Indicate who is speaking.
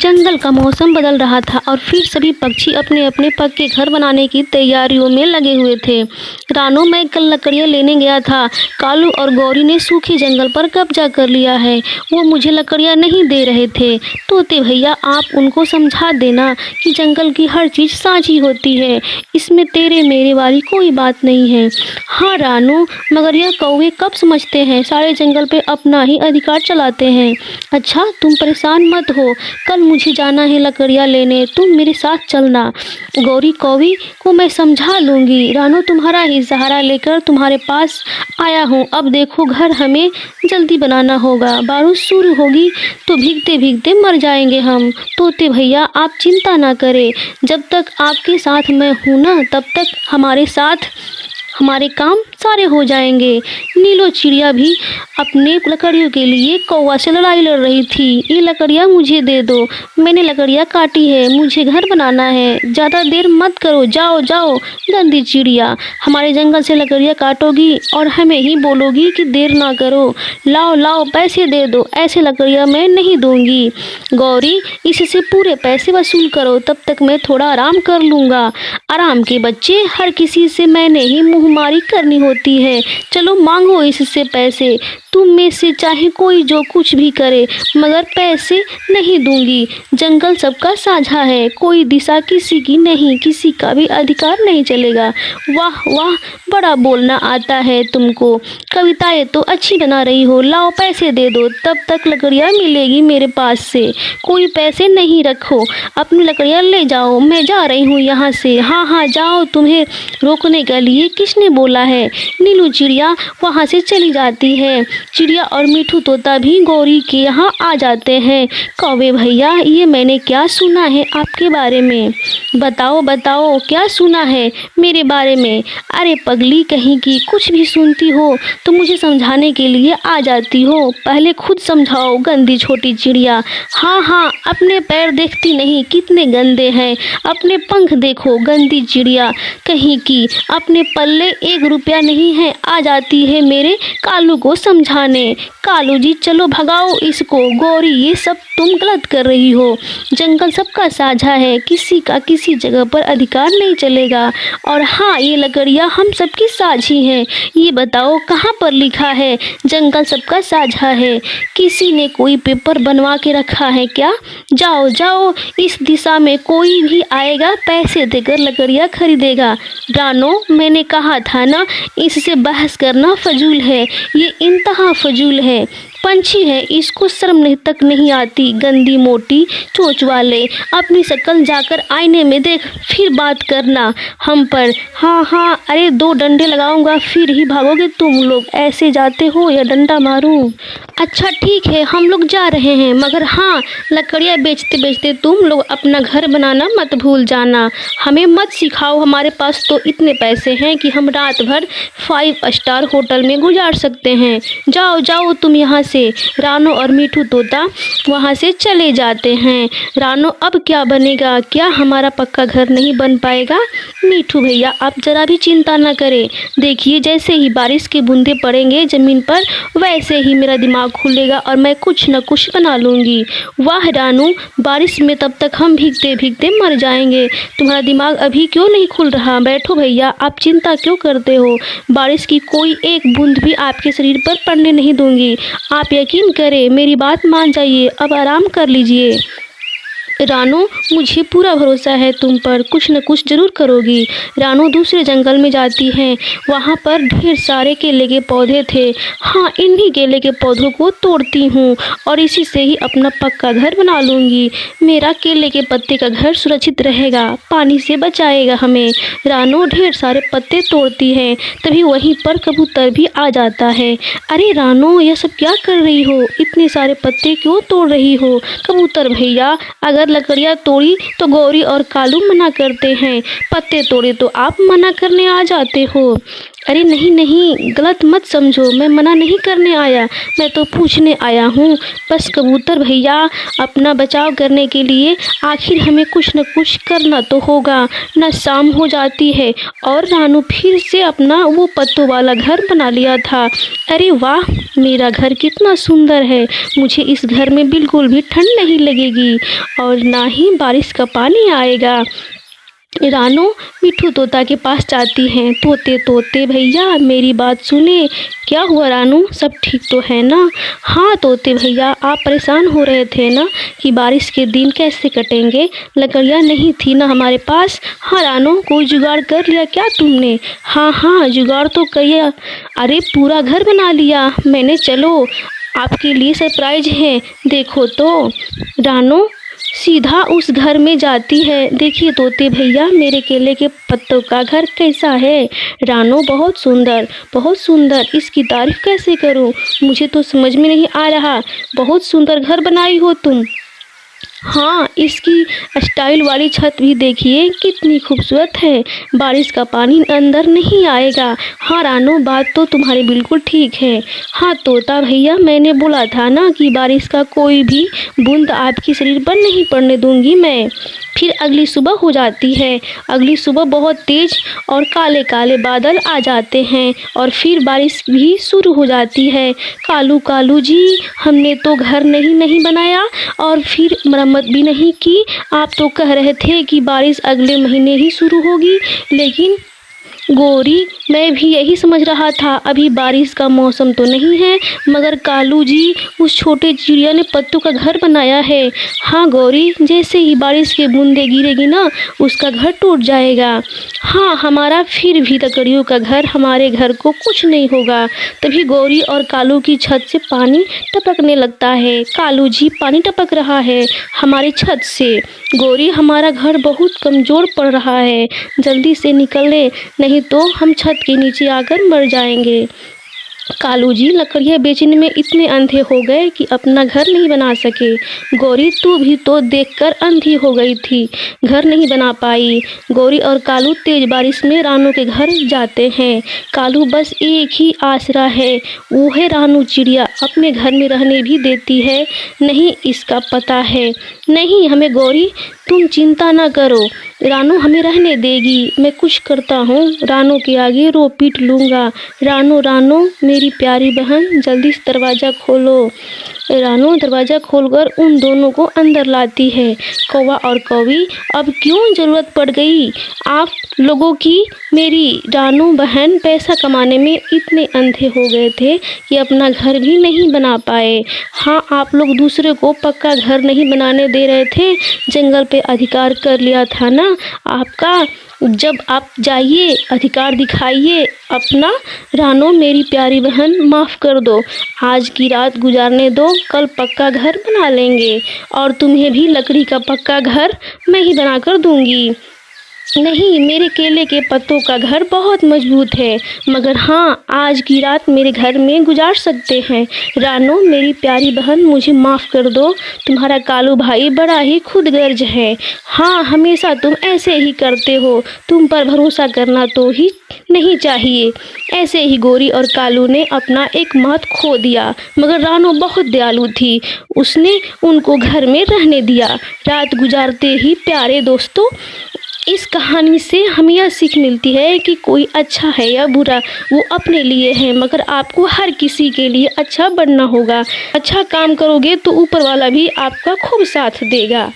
Speaker 1: जंगल का मौसम बदल रहा था और फिर सभी पक्षी अपने अपने पक्के घर बनाने की तैयारियों में लगे हुए थे। रानो, मैं कल लकड़ियाँ लेने गया था। कालू और गौरी ने सूखे जंगल पर कब्जा कर लिया है। वो मुझे लकड़ियाँ नहीं दे रहे थे। तोते भैया, आप उनको समझा देना कि जंगल की हर चीज़ साझी होती है। इसमें तेरे मेरे वाली कोई बात नहीं है। हाँ रानो, मगर यह कौवे कब समझते हैं, सारे जंगल पे अपना ही अधिकार चलाते हैं। अच्छा, तुम परेशान मत हो, कल मुझे जाना है लकड़ियाँ लेने, तुम मेरे साथ चलना। गौरी कौवी को मैं समझा लूँगी। रानो, तुम्हारा ही सहारा लेकर तुम्हारे पास आया हूँ। अब देखो, घर हमें जल्दी बनाना होगा। बारिश शुरू होगी तो भीगते भीगते मर जाएंगे हम। तोते भैया, आप चिंता ना करें। जब तक आपके साथ मैं हूँ ना, तब तक हमारे काम सारे हो जाएंगे। नीलो चिड़िया भी अपने लकड़ियों के लिए कौवा से लड़ाई लड़ रही थी। ये लकड़ियाँ मुझे दे दो, मैंने लकड़ियाँ काटी है, मुझे घर बनाना है। ज़्यादा देर मत करो, जाओ जाओ। गंदी चिड़िया, हमारे जंगल से लकड़ियाँ काटोगी और हमें ही बोलोगी कि देर ना करो। लाओ लाओ, पैसे दे दो, ऐसे लकड़ियाँ मैं नहीं दूंगी। गौरी, इससे पूरे पैसे वसूल करो, तब तक मैं थोड़ा आराम कर लूँगा। आराम के बच्चे, हर किसी से मैंने ही मुँहमारी करनी होती है। चलो मांगो इससे पैसे। तुम में से चाहे कोई जो कुछ भी करे, मगर पैसे नहीं दूंगी। जंगल सबका साझा है, कोई दिशा किसी की नहीं, किसी का भी अधिकार नहीं चलेगा। वाह वाह, बड़ा बोलना आता है तुमको। कविताएं तो अच्छी बना रही हो। लाओ पैसे दे दो, तब तक लकड़ियाँ मिलेगी मेरे पास से। कोई पैसे नहीं रखो, अपनी लकड़ियाँ ले जाओ, मैं जा रही हूँ यहाँ से। हाँ हाँ जाओ, तुम्हें रोकने के लिए किसने बोला है। नीलू चिड़िया वहाँ से चली जाती है। चिड़िया और मिठू तोता भी गौरी के यहाँ आ जाते हैं। कौवे भैया, ये मैंने क्या सुना है आपके बारे में? बताओ बताओ, क्या सुना है मेरे बारे में? अरे पगली कहीं की, कुछ भी सुनती हो तो मुझे समझाने के लिए आ जाती हो। पहले खुद समझाओ, गंदी छोटी चिड़िया। हाँ हाँ, अपने पैर देखती नहीं कितने गंदे हैं। अपने पंख देखो, गंदी चिड़िया कहीं की। अपने पल्ले 1 रुपया नहीं है, आ जाती है मेरे कालू को समझाने। कालू जी, चलो भगाओ इसको। गौरी, ये सब तुम गलत कर रही हो। जंगल सबका साझा है, किसी का किसी जगह पर अधिकार नहीं चलेगा। और हाँ, ये लकड़ियाँ हम सबकी साझी हैं। ये बताओ, कहाँ पर लिखा है जंगल सबका साझा है? किसी ने कोई पेपर बनवा के रखा है क्या? जाओ जाओ, इस दिशा में कोई भी आएगा, पैसे देकर लकड़ियाँ खरीदेगा। रानो, मैंने कहा था ना, इससे बहस करना फजूल है। ये इंतहा फजूल है। पंछी है, इसको शर्म नहीं तक नहीं आती। गंदी मोटी चोंच वाले, अपनी शक्ल जाकर आईने में देख, फिर बात करना हम पर। हाँ हाँ, अरे 2 डंडे लगाऊंगा, फिर ही भागोगे तुम लोग। ऐसे जाते हो या डंडा मारूं? अच्छा ठीक है, हम लोग जा रहे हैं, मगर हाँ, लकड़ियाँ बेचते बेचते तुम लोग अपना घर बनाना मत भूल जाना। हमें मत सिखाओ, हमारे पास तो इतने पैसे हैं कि हम रात भर 5 स्टार होटल में गुजार सकते हैं। जाओ जाओ तुम यहाँ से। रानो और मिठू तोता वहाँ से चले जाते हैं। रानो, अब क्या बनेगा? क्या हमारा पक्का घर नहीं बन पाएगा? मिठू भैया, आप जरा भी चिंता न करें। देखिए, जैसे ही बारिश के बूंदे पड़ेंगे ज़मीन पर, वैसे ही मेरा दिमाग खुलेगा और मैं कुछ न कुछ बना लूँगी। वाह रानू, बारिश में तब तक हम भीगते भीगते मर जाएंगे। तुम्हारा दिमाग अभी क्यों नहीं खुल रहा? बैठो भैया, आप चिंता क्यों करते हो? बारिश की कोई एक बूंद भी आपके शरीर पर पड़ने नहीं दूंगी। आप यकीन करें, मेरी बात मान जाइए। अब आराम कर लीजिए। रानो, मुझे पूरा भरोसा है तुम पर, कुछ न कुछ जरूर करोगी। रानो दूसरे जंगल में जाती है। वहाँ पर ढेर सारे केले के पौधे थे। हाँ, इन्हीं केले के पौधों को तोड़ती हूँ और इसी से ही अपना पक्का घर बना लूँगी। मेरा केले के पत्ते का घर सुरक्षित रहेगा, पानी से बचाएगा हमें। रानो ढेर सारे पत्ते तोड़ती है, तभी वहीं पर कबूतर भी आ जाता है। अरे रानो, यह सब क्या कर रही हो? इतने सारे पत्ते क्यों तोड़ रही हो? कबूतर भैया, अगर लकड़ियाँ तोड़ी तो गौरी और कालू मना करते हैं, पत्ते तोड़े तो आप मना करने आ जाते हो। अरे नहीं नहीं, गलत मत समझो, मैं मना नहीं करने आया, मैं तो पूछने आया हूँ। बस कबूतर भैया, अपना बचाव करने के लिए आखिर हमें कुछ न कुछ करना तो होगा। न शाम हो जाती है और रानू फिर से अपना वो पत्तों वाला घर बना लिया था। अरे वाह, मेरा घर कितना सुंदर है, मुझे इस घर में बिल्कुल भी ठंड नहीं लगेगी और ना ही बारिश का पानी आएगा। रानू मिट्ठू तोता के पास जाती हैं। तोते तोते भैया, मेरी बात सुने। क्या हुआ रानू, सब ठीक तो है ना? हाँ तोते भैया, आप परेशान हो रहे थे ना कि बारिश के दिन कैसे कटेंगे, लकड़ियाँ नहीं थी ना हमारे पास। हाँ रानू, कोई जुगाड़ कर लिया क्या तुमने? हाँ हाँ, जुगाड़ तो किया। अरे पूरा घर बना लिया मैंने। चलो, आपके लिए सरप्राइज है, देखो तो। रानू सीधा उस घर में जाती है। देखिए तोते भैया, मेरे केले के पत्तों का घर कैसा है? रानू बहुत सुंदर, बहुत सुंदर, इसकी तारीफ कैसे करूं, मुझे तो समझ में नहीं आ रहा। बहुत सुंदर घर बनाई हो तुम। हाँ, इसकी स्टाइल वाली छत भी देखिए कितनी खूबसूरत है, बारिश का पानी अंदर नहीं आएगा। हाँ रानू, बात तो तुम्हारी बिल्कुल ठीक है। हाँ तोता भैया, मैंने बोला था ना कि बारिश का कोई भी बूंद आपके शरीर पर नहीं पड़ने दूंगी मैं। फिर अगली सुबह हो जाती है। अगली सुबह बहुत तेज और काले काले बादल आ जाते हैं और फिर बारिश भी शुरू हो जाती है। कालू कालू जी, हमने तो घर नहीं बनाया और फिर मरम्मत भी नहीं की। आप तो कह रहे थे कि बारिश अगले महीने ही शुरू होगी, लेकिन गोरी, मैं भी यही समझ रहा था, अभी बारिश का मौसम तो नहीं है, मगर कालू जी, उस छोटे चिड़िया ने पत्तों का घर बनाया है। हाँ गौरी, जैसे ही बारिश की बूंदें गिरेगी ना, उसका घर टूट जाएगा। हाँ, हमारा फिर भी लकड़ियों का घर, हमारे घर को कुछ नहीं होगा। तभी गौरी और कालू की छत से पानी टपकने लगता है। कालू जी, पानी टपक रहा है हमारी छत से। गौरी, हमारा घर बहुत कमज़ोर पड़ रहा है, जल्दी से निकले, नहीं तो हम छत के नीचे आकर मर जाएंगे। कालू जी लकड़ियाँ बेचने में इतने अंधे हो गए कि अपना घर नहीं बना सके। गौरी, तू भी तो देखकर अंधी हो गई थी, घर नहीं बना पाई। गौरी और कालू तेज बारिश में रानू के घर जाते हैं। कालू बस एक ही आसरा है, वो है रानू चिड़िया अपने घर में रहने भी देती है नहीं, इसका पता है नहीं हमें। गौरी, तुम चिंता ना करो, रानू हमें रहने देगी। मैं कुछ करता हूँ, रानू के आगे रो पीट लूँगा। रानू रानू मेरी प्यारी बहन, जल्दी से दरवाज़ा खोलो। रानू दरवाज़ा खोलकर उन दोनों को अंदर लाती है। कौवा और कौवी, अब क्यों ज़रूरत पड़ गई आप लोगों की? मेरी रानू बहन पैसा कमाने में इतने अंधे हो गए थे कि अपना घर भी नहीं बना पाए। हाँ, आप लोग दूसरे को पक्का घर नहीं बनाने दे रहे थे, जंगल पे अधिकार कर लिया था ना आपका। जब आप जाइए, अधिकार दिखाइए अपना। रानू मेरी प्यारी बहन, माफ़ कर दो, आज की रात गुजारने दो, कल पक्का घर बना लेंगे और तुम्हें भी लकड़ी का पक्का घर मैं ही बना कर दूंगी। नहीं, मेरे केले के पत्तों का घर बहुत मजबूत है, मगर हाँ, आज की रात मेरे घर में गुजार सकते हैं। रानू मेरी प्यारी बहन, मुझे माफ़ कर दो, तुम्हारा कालू भाई बड़ा ही खुदगर्ज है। हाँ, हमेशा तुम ऐसे ही करते हो, तुम पर भरोसा करना तो ही नहीं चाहिए। ऐसे ही गोरी और कालू ने अपना एक महत खो दिया, मगर रानू बहुत दयालु थी, उसने उनको घर में रहने दिया। रात गुजारते ही प्यारे दोस्तों, इस कहानी से हमें यह सीख मिलती है कि कोई अच्छा है या बुरा, वो अपने लिए है, मगर आपको हर किसी के लिए अच्छा बनना होगा। अच्छा काम करोगे तो ऊपर वाला भी आपका खूब साथ देगा।